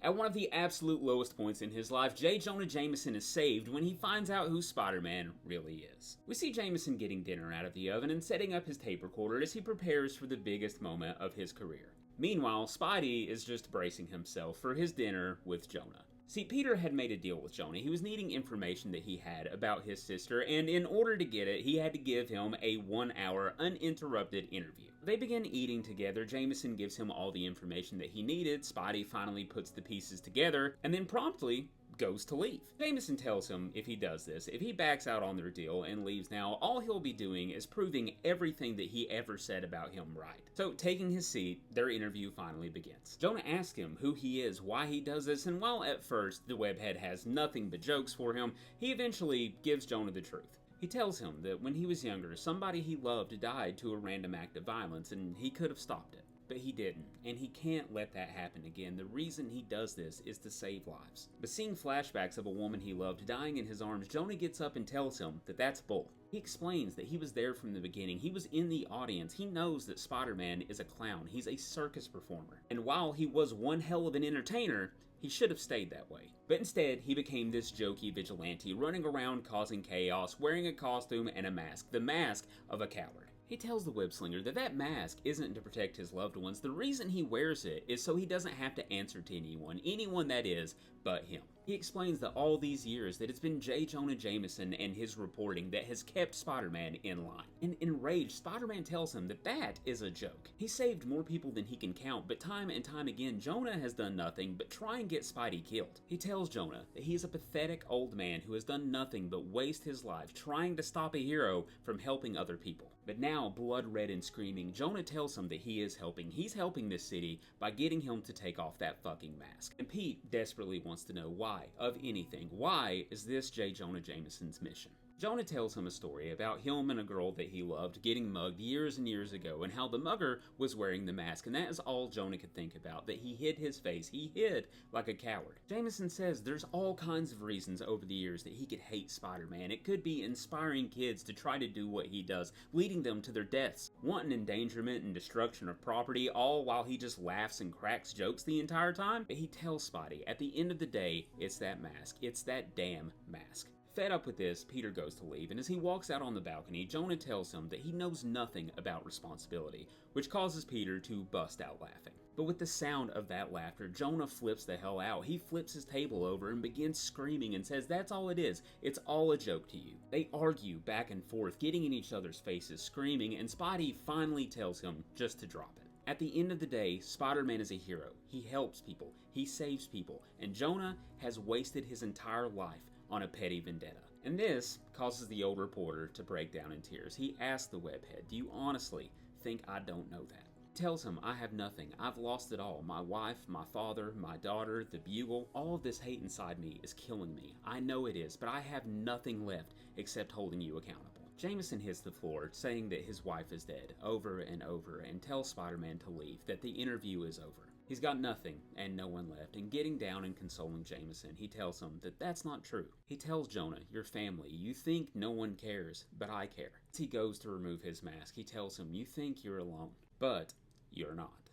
At one of the absolute lowest points in his life, J Jonah Jameson is saved when he finds out who Spider-Man really is. We see Jameson getting dinner out of the oven and setting up his tape recorder as he prepares for the biggest moment of his career. Meanwhile, Spidey is just bracing himself for his dinner with Jonah. See, Peter had made a deal with Jonah. He was needing information that he had about his sister, and in order to get it, he had to give him a 1-hour uninterrupted interview. They begin eating together. Jameson gives him all the information that he needed. Spidey finally puts the pieces together, and then promptly goes to leave. Jameson tells him if he does this, if he backs out on their deal and leaves now, all he'll be doing is proving everything that he ever said about him right. So, taking his seat, their interview finally begins. Jonah asks him who he is, why he does this, and while at first the webhead has nothing but jokes for him, he eventually gives Jonah the truth. He tells him that when he was younger, somebody he loved died to a random act of violence, and he could have stopped it. But he didn't, and he can't let that happen again. The reason he does this is to save lives. But seeing flashbacks of a woman he loved dying in his arms, Jonah gets up and tells him that that's bull. He explains that he was there from the beginning. He was in the audience. He knows that Spider-Man is a clown. He's a circus performer. And while he was one hell of an entertainer, he should have stayed that way. But instead, he became this jokey vigilante, running around causing chaos, wearing a costume and a mask. The mask of a coward. He tells the web-slinger that that mask isn't to protect his loved ones. The reason he wears it is so he doesn't have to answer to anyone that is, but him. He explains that all these years that it's been J Jonah Jameson and his reporting that has kept Spider-Man in line. And enraged, Spider-Man tells him that that is a joke. He saved more people than he can count, but time and time again, Jonah has done nothing but try and get Spidey killed. He tells Jonah that he is a pathetic old man who has done nothing but waste his life trying to stop a hero from helping other people. But now, blood red and screaming, Jonah tells him that he is helping. He's helping this city by getting him to take off that fucking mask. And Pete desperately wants to know why, of anything. Why is this J Jonah Jameson's mission? Jonah tells him a story about him and a girl that he loved getting mugged years and years ago, and how the mugger was wearing the mask, and that is all Jonah could think about, that he hid his face. He hid like a coward. Jameson says there's all kinds of reasons over the years that he could hate Spider-Man. It could be inspiring kids to try to do what he does, leading them to their deaths, wanting endangerment and destruction of property, all while he just laughs and cracks jokes the entire time. But he tells Spidey, at the end of the day, it's that mask. It's that damn mask. Fed up with this, Peter goes to leave, and as he walks out on the balcony, Jonah tells him that he knows nothing about responsibility, which causes Peter to bust out laughing. But with the sound of that laughter, Jonah flips the hell out. He flips his table over and begins screaming and says that's all it is. It's all a joke to you. They argue back and forth, getting in each other's faces, screaming, and Spidey finally tells him just to drop it. At the end of the day, Spider-Man is a hero. He helps people, he saves people, and Jonah has wasted his entire life on a petty vendetta. And this causes the old reporter to break down in tears. He asks the webhead, do you honestly think I don't know that? Tells him, I have nothing. I've lost it all. My wife, my father, my daughter, the bugle. All of this hate inside me is killing me. I know it is, but I have nothing left except holding you accountable. Jameson hits the floor, saying that his wife is dead, over and over, and tells Spider-Man to leave, that the interview is over. He's got nothing and no one left, and getting down and consoling Jameson, he tells him that that's not true. He tells Jonah, your family, you think no one cares, but I care. As he goes to remove his mask, he tells him, you think you're alone, but you're not.